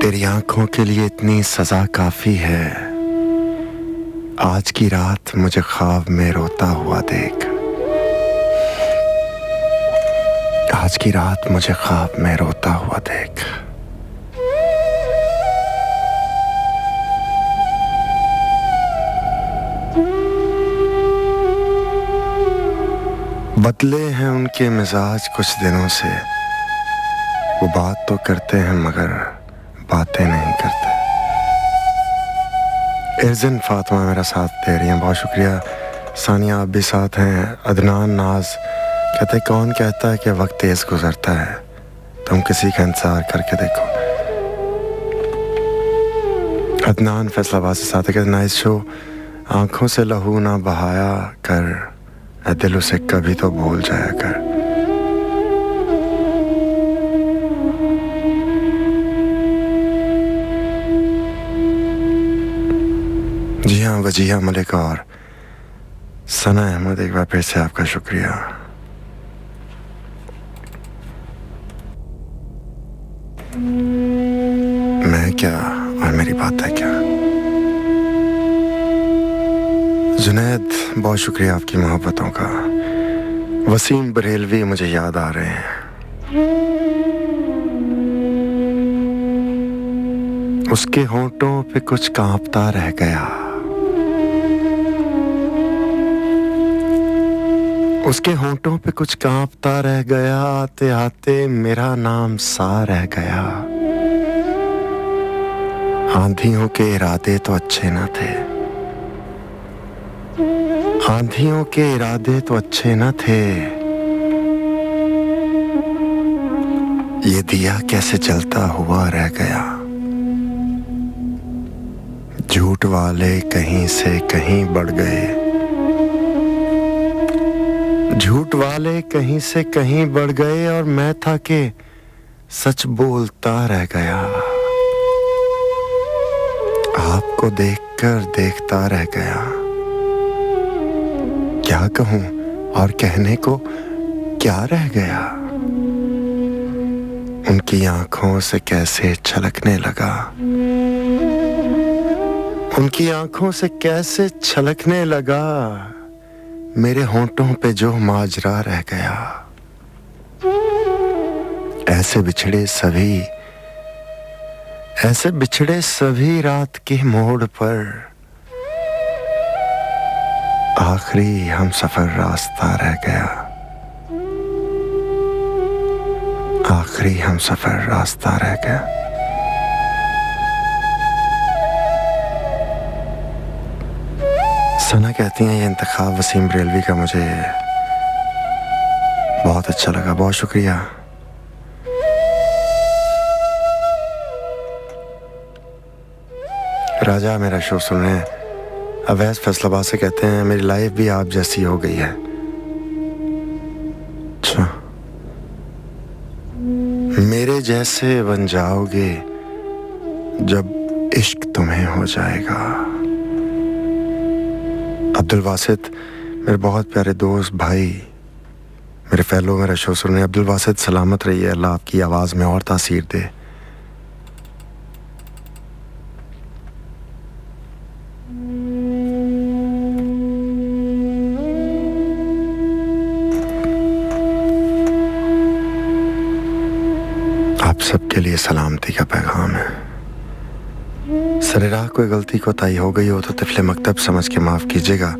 तेरी आंखों के लिए इतनी सजा काफी है। आज की रात मुझे ख्वाब में रोता हुआ देख। आज की रात मुझे ख्वाब में रोता हुआ देख। बदले हैं उनके मिजाज कुछ दिनों से। वो बात तो करते हैं मगर बातें नहीं करते। इर्जिन फातिमा मेरा साथ दे रही हैं, बहुत शुक्रिया। सानिया आप भी साथ हैं। अदनान नाज कहते कौन कहता है कि वक्त तेज गुजरता है, तुम किसी का इंतजार करके देखो। अदनान फैसलाबाद से साथ है कहते नाइस शो। आंखों से लहू ना बहाया कर, दिल उसे कभी तो भूल जाया कर। जी हाँ, वजीहा मलिक और सना अहमद, एक बार फिर से आपका शुक्रिया। मैं क्या और मेरी बात है क्या। जुनैद बहुत शुक्रिया आपकी मोहब्बतों का। वसीम बरेलवी मुझे याद आ रहे हैं। उसके होंठों पे कुछ कांपता रह गया। उसके होंठों पे कुछ कांपता रह गया। आते आते मेरा नाम सा रह गया। आंधियों के इरादे तो अच्छे न थे। आंधियों के इरादे तो अच्छे न थे। ये दिया कैसे जलता हुआ रह गया। झूठ वाले कहीं से कहीं बढ़ गए। झूठ वाले कहीं से कहीं बढ़ गए और मैं था कि सच बोलता रह गया। आपको देखकर देखता रह गया। क्या कहूं और कहने को क्या रह गया। उनकी आंखों से कैसे छलकने लगा। उनकी आंखों से कैसे छलकने लगा। मेरे होंठों पे जो माजरा रह गया। ऐसे बिछड़े सभी रात के मोड़ पर आखिरी हम सफर रास्ता रह गया। आखिरी हम सफर रास्ता रह गया। सना कहती हैं ये इंतखाब वसीम बरेलवी का मुझे बहुत अच्छा लगा, बहुत शुक्रिया। राजा मेरा शो सुन रहे हैं। अवैस फैसलाबाद से कहते हैं मेरी लाइफ भी आप जैसी हो गई है। अच्छा, मेरे जैसे बन जाओगे जब इश्क तुम्हें हो जाएगा। अब्दुल वासिद मेरे बहुत प्यारे दोस्त भाई, मेरे फैलो मेरा शो सुन रहे हैं। अब्दुल वासिद सलामत रहिए, अल्लाह आपकी आवाज़ में और तासीर दे। आप सबके लिए सलामती का पैगाम है। सरेराह कोई गलती कोताही हो गई हो तो तिफले मकतब समझ के माफ़ कीजिएगा।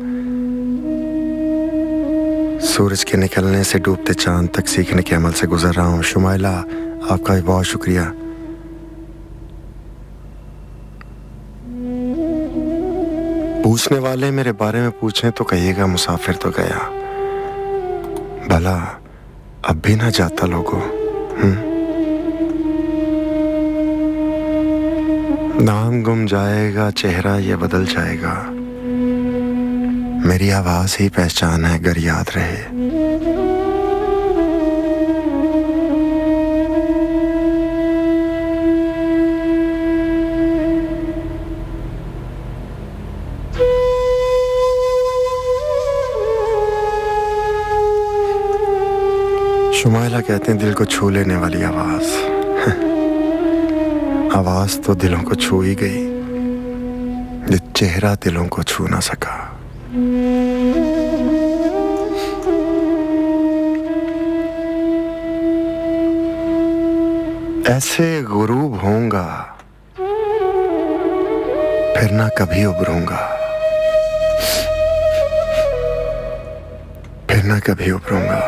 सूरज के निकलने से डूबते चांद तक सीखने के अमल से गुजर रहा हूँ। शुमाइला आपका भी बहुत शुक्रिया। पूछने वाले मेरे बारे में पूछें तो कहिएगा मुसाफिर तो गया, भला अब भी ना जाता लोगों। नाम गुम जाएगा, चेहरा ये बदल जाएगा। मेरी आवाज ही पहचान है अगर याद रहे। शुमाइला कहते हैं दिल को छू लेने वाली आवाज। आवाज तो दिलों को छू ही गई, ये चेहरा दिलों को छू ना सका। ऐसे गुरूब होऊंगा फिर ना कभी उभरूंगा, फिर ना कभी उभरूंगा।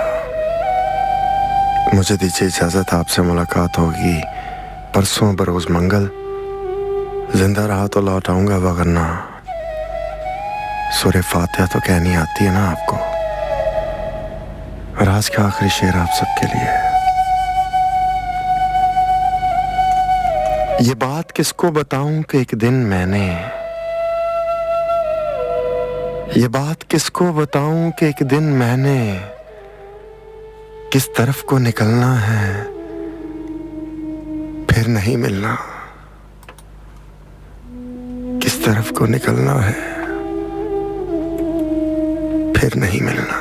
मुझे दीजिए इजाजत, आपसे मुलाकात होगी परसों बरोज मंगल। जिंदा रहा तो लौट आऊंगा, वगरना सूरे फातिहा तो कहनी आती है ना आपको। और आज का आखिरी शेर आप सबके लिए। ये बात किसको बताऊं कि एक दिन मैंने, ये बात किसको बताऊं कि एक दिन मैंने किस तरफ को निकलना है फिर नहीं मिलना, किस तरफ को निकलना है फिर नहीं मिलना।